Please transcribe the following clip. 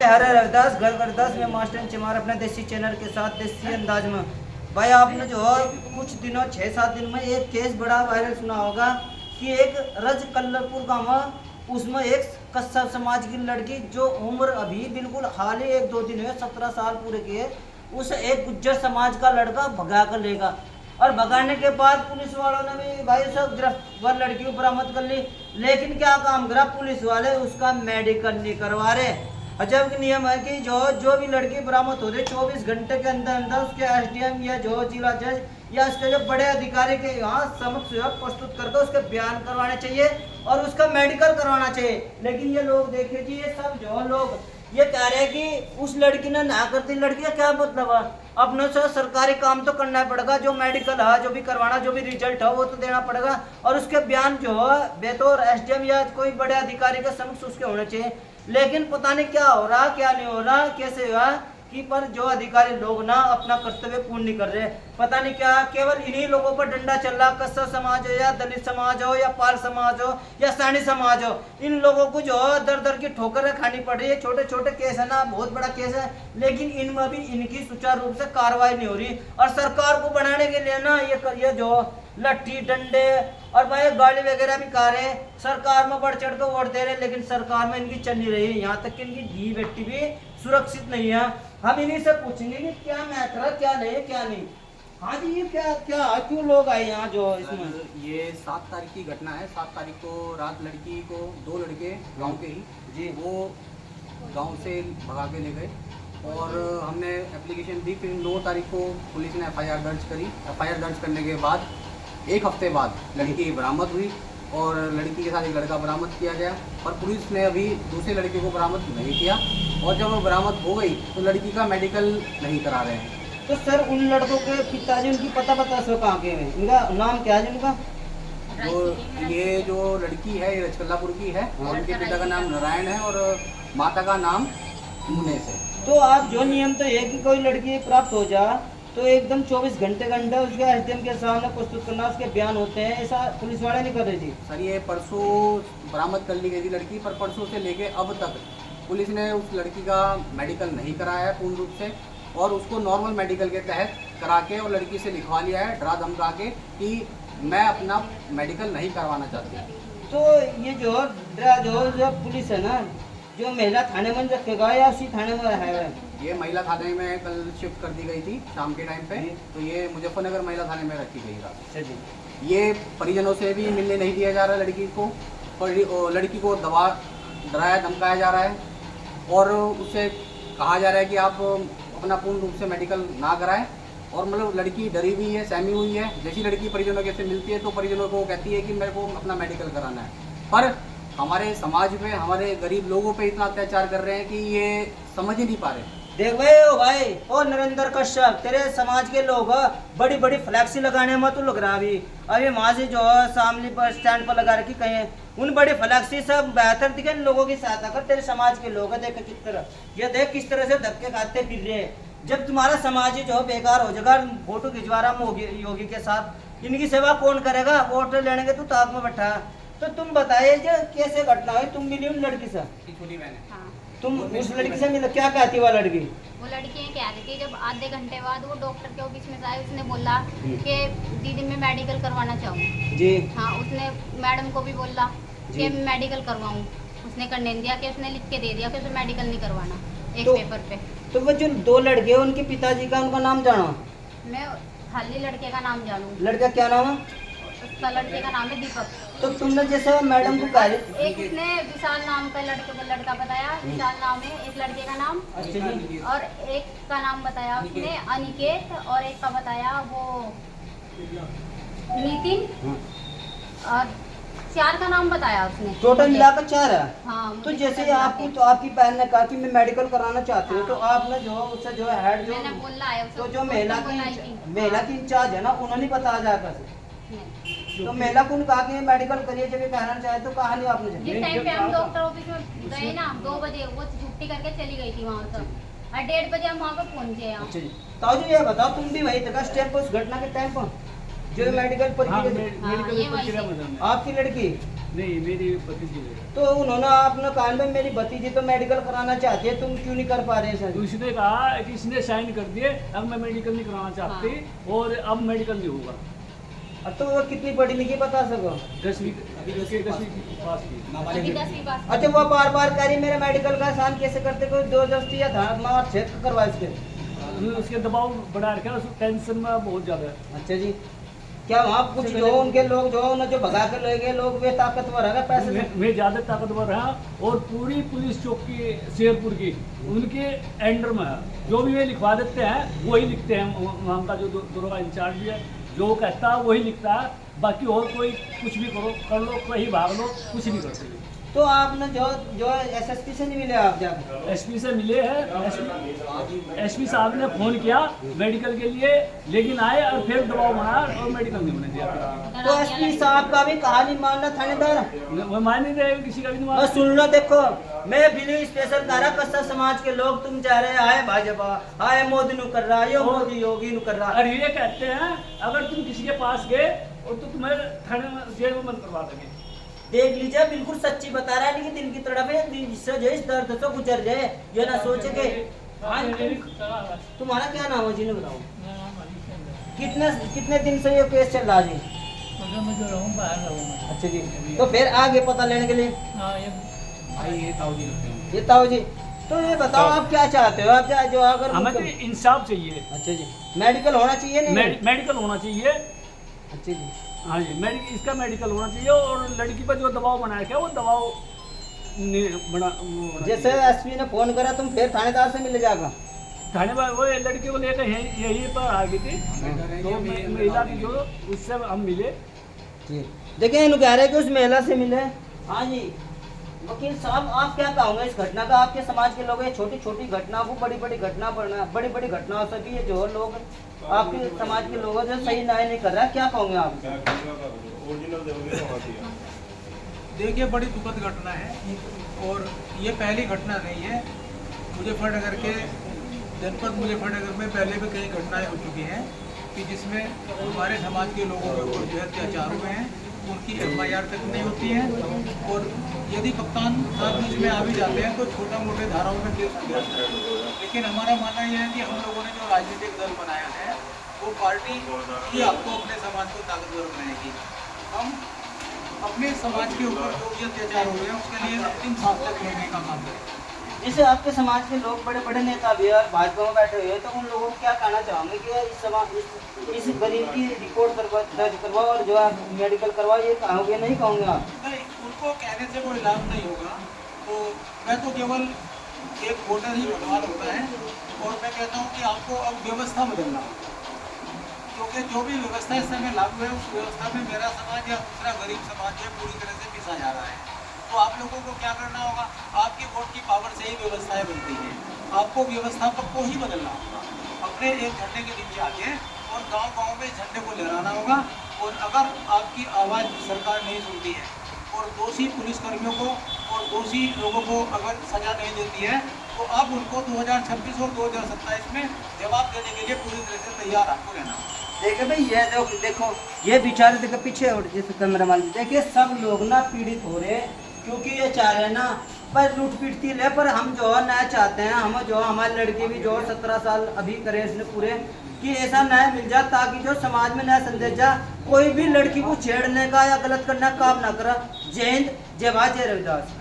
हरे रविदास घर रविदास में मास्टर चिमार अपने देसी चैनल के साथ देसी अंदाज में। भाई आपने जो है कुछ दिनों 6-7 दिन में एक केस बड़ा वायरल सुना होगा कि एक रज कल्लरपुर गाँव है, उसमें एक कस्सा समाज की लड़की जो उम्र अभी बिल्कुल हाल ही 1-2 दिन हुए 17 साल पूरे किए, उस एक गुज्जर समाज का लड़का भगा कर लेगा और भगाने के बाद पुलिस वालों ने भी भाई सब वह लड़की को बरामद कर ली। लेकिन क्या काम करा पुलिस वाले, उसका मेडिकल नहीं करवा रहे। अजब का नियम है कि जो भी लड़की बरामद हो रही 24 घंटे के अंदर अंदर उसके एसडीएम या जो जिला जज या उसके जो बड़े अधिकारी के यहाँ समक्ष प्रस्तुत करके उसके बयान करवाने चाहिए और उसका मेडिकल करवाना चाहिए। लेकिन ये लोग देखिए जी, ये सब जो लोग ये कह रहे हैं कि उस लड़की ने ना कर दी, लड़की का क्या मतलब है? अपने से सरकारी काम तो करना पड़ेगा, जो मेडिकल है जो भी करवाना, जो भी रिजल्ट है वो तो देना पड़ेगा और उसके बयान जो है बेतौर एसडीएम या कोई बड़े अधिकारी के समक्ष उसके होने चाहिए। लेकिन पता नहीं क्या हो रहा क्या नहीं हो रहा, कैसे हुआ कि पर जो अधिकारी लोग ना अपना कर्तव्य पूर्ण नहीं कर रहे। पता नहीं क्या केवल इन्हीं लोगों पर डंडा चल रहा, कस्सा समाज हो या दलित समाज हो या पाल समाज हो या सैनी समाज हो, इन लोगों को जो दर दर की ठोकरें खानी पड़ रही है। छोटे छोटे केस है ना, बहुत बड़ा केस है, लेकिन इनमें भी इनकी सुचारू रूप से कार्रवाई नहीं हो रही। और सरकार को बनाने के लिए ना ये जो लट्ठी डंडे और भाई गाड़ी वगैरह भी खा रहे, सरकार में बढ़ चढ़ कर वोट दे रहे, लेकिन सरकार में इनकी चल नहीं रही। यहाँ तक कि इनकी धी बेटी भी सुरक्षित नहीं है। हम इन्हीं से पूछेंगे कि क्या मैटर है, क्या नहीं क्या नहीं। हाँ जी, ये क्या क्यों लोग आए यहाँ जो इसमें? ये 7 तारीख की घटना है। 7 तारीख को रात लड़की को 2 लड़के गांव के ही जी वो गांव से भगा के ले गए और हमने एप्लीकेशन दी। फिर 9 तारीख को पुलिस ने एफआईआर दर्ज करी। एफआईआर दर्ज करने के बाद 1 हफ्ते बाद लड़की बरामद हुई और लड़की के साथ एक लड़का बरामद किया गया, पर पुलिस ने अभी दूसरे लड़के को बरामद नहीं किया और जब वो बरामद हो गई तो लड़की का मेडिकल नहीं करा रहे हैं। तो सर उन लड़कों के पिताजी उनकी पता सो कहाँ के हैं, इनका नाम क्या है इनका? तो ये जो लड़की है ये रजकल्लापुर की है और उनके पिता का नाम नारायण है और माता का नाम मुनेश है। तो आप जो नियम तो है कि कोई लड़की प्राप्त हो जा तो एकदम 24 घंटे उसके एसडीएम के सामने प्रस्तुत करना, उसके बयान होते हैं, ऐसा पुलिस वाले नहीं कर रहे जी। सर ये परसों बरामद कर ली गई थी लड़की, पर परसों से लेके अब तक पुलिस ने उस लड़की का मेडिकल नहीं कराया है पूर्ण रूप से और उसको नॉर्मल मेडिकल के तहत करा के और लड़की से लिखवा लिया है डरा धमका के कि मैं अपना मेडिकल नहीं करवाना चाहती। तो ये जो पुलिस है ना, जो महिला थाने में रखेगा या उसी थाने में है? ये महिला थाने में कल शिफ्ट कर दी गई थी शाम के टाइम पे, तो ये मुजफ्फरनगर महिला थाने में रखी गई रात। ये परिजनों से भी मिलने नहीं दिया जा रहा लड़की को, और लड़की को डराया धमकाया जा रहा है और उससे कहा जा रहा है कि आप अपना पूर्ण रूप से मेडिकल ना कराएं। और मतलब लड़की डरी हुई है, सहमी हुई है। जैसी लड़की परिजनों के से मिलती है तो परिजनों को कहती है कि मेरे को अपना मेडिकल कराना है, पर हमारे समाज पे हमारे गरीब लोगों पे इतना अत्याचार कर रहे हैं कि ये समझ ही नहीं पा रहे। देख भाई ओ नरेंद्र कश्यप, तेरे समाज के लोग बड़ी बड़ी फ्लैक्सी लगाने में तो लग रहा अभी वहाँ से जो सामने पर स्टैंड पर लगा रखी कहीं उन बड़ी फ्लैक्सी सब बेहतर दिखे लोगों की सहायता कर। तेरे समाज के लोग देख किस तरह, ये देख किस तरह से धक्के खाते फिर रहे हैं। जब तुम्हारा समाज ही जो बेकार हो जाएगा, फोटो खिंचवा रहा योगी के साथ, इनकी सेवा कौन करेगा? वोट लेने के तू ताक में बैठा। तो तुम बताइए कैसे घटना हुई? तुम मिली उन लड़की से? छोटी बहन है। तुम उस लड़की से मिले, क्या कहती वो लड़की? वो लड़की ये कह रही थी जब आधे घंटे बाद वो डॉक्टर के ऑफिस में आए, उसने बोला कि दीदी मैं मेडिकल करवाना चाहूँ जी। हाँ, उसने मैडम को भी बोला कि मैं मेडिकल करवाऊँ, उसने करने नहीं दिया कि उसने लिख के दे दिया कि उसे मेडिकल नहीं करवाना एक पेपर पे। तो वो जो 2 लड़के हैं उनके पिताजी का उनका नाम जाना? मैं खाली लड़के का नाम जानूँ। लड़का क्या नाम है? उसका लड़के का नाम है दीपक। तो तुमने जैसे मैडम को कहा, एक उसने विशाल नाम का लड़का बताया, विशाल नाम है एक लड़के का नाम। अच्छा जी। और एक का नाम बताया उसने अनिकेत और एक का बताया वो नितिन और 4 का नाम बताया उसने। टोटल मिलाकर 4 है। हाँ, तो मुझे जैसे पता आपकी चला तो आपकी बहन ने कहा कि मैं मेडिकल कराना चाहती हूँ, हाँ। तो आपने जो उससे जो हेड जो मैंने बोला है उसको, तो जो महिला की इंचार्ज है ना, उन्होंने बताया जाकर नहीं। तो महिला को कहा कि मेडिकल करिए, जब ये कहना चाहे तो कहा नहीं आपने? जिस टाइम पे हम डॉक्टर ऑफिस में गए ना 2 बजे, वो छुट्टी करके चली गई थी वहाँ से और 1:30 बजे हम वहाँ पे पहुँचे यहाँ। अच्छा जी। ताऊ जी ये बताओ, तुम भी वही था स्टेप पर उस घटना के टाइम पर जो मेडिकल ये वही आपकी लड़की नहीं, मेरी भतीजी है। तो उन्होंने आपने कहा में मेरी भतीजी तो मेडिकल कराना चाहती है, तुम क्यों नहीं कर पा रहे तो सर? उसने कहा कि इसने साइन कर दिए, अब मैं मेडिकल नहीं कराना चाहती और अब मेडिकल नहीं होगा। अब तो वो कितनी पढ़ी लिखी बता सको? 10वीं पास की। अभी 10वीं पास। अच्छा, वो बार बार कह रही मेरा मेडिकल का साइन कैसे करते, कोई जबरदस्ती या धार मार छेद करवा इसके? उसके दबाव बढ़ा रखा है, उसको टेंशन में बहुत ज़्यादा है। अच्छा जी, क्या वहाँ कुछ जो उनके लोग जो उन्हें जो भगा कर ले गए लोग वे ताकतवर है पैसे से? वे ज़्यादा ताकतवर हैं और पूरी पुलिस चौकी शेरपुर की उनके अंडर में है। जो भी वे लिखवा देते हैं वही लिखते हैं, वहाँ का जो दरोगा इंचार्ज भी है जो कहता है वही लिखता है, बाकी और कोई कुछ भी करो कर लो, कहीं भाग लो, कुछ नहीं कर सकते। तो आपने जो जो एसएसपी से नहीं मिले आप जाकर? एसपी से मिले हैं, एसपी साहब ने फ़ोन किया मेडिकल के लिए, लेकिन आए और फिर दबाव बनाया और मेडिकल नहीं होने दिया। तो एसपी साहब का भी कहानी मानना थानेदार? वो मान नहीं रहे, किसी का भी नहीं मान बस सुन लो, देखो मैं बिल्कुल स्पेशल कह रहा, कस्सा समाज के लोग तुम जा रहे आए भाजपा, आए मोदी नु कर रहा, यो मोदी योगी नु कर रहा। और ये कहते हैं अगर तुम किसी के पास गए और तो तुम्हें थाने में जेल में बंद करवा देंगे। देख लीजिए, बिल्कुल सच्ची बता रहा है, लेकिन दिल की तड़प है, जिससे जो इस दर्द से गुजर जाए, ये ना सोचे कि तुम्हारा क्या नाम है जी, ने बताओ? कितने दिन से ये केस चल रहा है जी? अच्छा जी, तो फिर आगे पता लेने के लिए भाई ये ताऊ जी लगते हैं। ये ताऊ जी, तो ये बताओ आप क्या चाहते हो? आप जो अगर हमें तो इंसाफ चाहिए। अच्छा जी, मेडिकल होना चाहिए नहीं? मेडिकल होना चाहिए। अच्छा जी, हाँ जी, इसका मेडिकल होना चाहिए और लड़की पर जो दबाव बनाया गया वो दबाव जैसे एसपी ने फोन करा तुम फिर थानेदार से मिले जाकर? थाने पर वो लड़की को लेकर यहीं पर आ गई थी, तो महिला की जो उससे हम मिले। जी, देखिए इन कह रहे कि उस महिला से मिले। हाँ जी, वकील साहब आप क्या कहोगे इस घटना का? आपके समाज के लोग ये छोटी छोटी घटना को बड़ी बड़ी घटनाओं से भी ये जो लोग आपके समाज के लोगों से सही न्याय नहीं कर रहा है, क्या कहोगे आप? देखिए, बड़ी दुखद घटना है और ये पहली घटना नहीं है। मुजफ्फरनगर के जनपद मुजफ्फरनगर में पहले भी कई घटनाएं हो चुकी हैं कि जिसमें हमारे समाज के लोगों के ऊपर जो है अत्याचार हुए हैं, उनकी FIR तक नहीं होती है और यदि कप्तान साहब बीच में आ भी जाते हैं तो छोटा मोटे धाराओं में केस हो जाता है। लेकिन हमारा मानना यह है कि हम लोगों ने जो राजनीतिक दल बनाया है वो पार्टी ही आपको अपने समाज को ताकतवर बनाएगी। हम अपने समाज के ऊपर जो भी अत्याचार हो रहे हैं उसके लिए अंतिम सांस तक लेने का काम करें। जैसे आपके समाज के लोग बड़े बड़े नेता भी और भाजपा में बैठे हुए हैं, तो उन लोगों को क्या कहना चाहोगे कि इस गरीब की रिपोर्ट दर्ज करवाओ और जो है मेडिकल करवाओ, ये कहोगे नहीं कहोगे आप? नहीं, उनको कहने से कोई लाभ नहीं होगा। तो मैं तो केवल एक वोटर ही भगवान होता है और मैं कहता हूँ कि आपको अब व्यवस्था बदलना, क्योंकि जो भी व्यवस्था इस समय लागू है उस व्यवस्था में मेरा समाज या दूसरा गरीब समाज है पूरी तरह से पिसा जा रहा है। तो आप लोगों को क्या करना होगा? आपकी वोट की पावर से ही व्यवस्थाएं बनती हैं। आपको व्यवस्थापक को ही बदलना होगा, अपने एक झंडे के नीचे आके और गांव-गांव में झंडे को लहराना होगा। और अगर आपकी आवाज़ सरकार नहीं सुनती है और दोषी पुलिसकर्मियों को और दोषी लोगों को अगर सजा नहीं देती है तो आप उनको 2026 और 2027 में जवाब देने के लिए पूरी तरह से तैयार आपको रहना होगा। देखो भाई, ये देखो ये बेचारे देखो पीछे उठ जैसे कैमरामैन, देखिए सब लोग ना पीड़ित हो रहे हैं क्योंकि ये चाह रहे हैं ना पर लूट पीटती ले, पर हम जो है न्याय चाहते हैं। हम जो हमारी लड़की भी जो 17 साल अभी करे इसने पूरे, कि ऐसा न्याय मिल जाए ताकि जो समाज में नया संदेश जा, कोई भी लड़की को छेड़ने का या गलत करने का काम ना करा। जय हिंद, जय भारत, जय रविदास।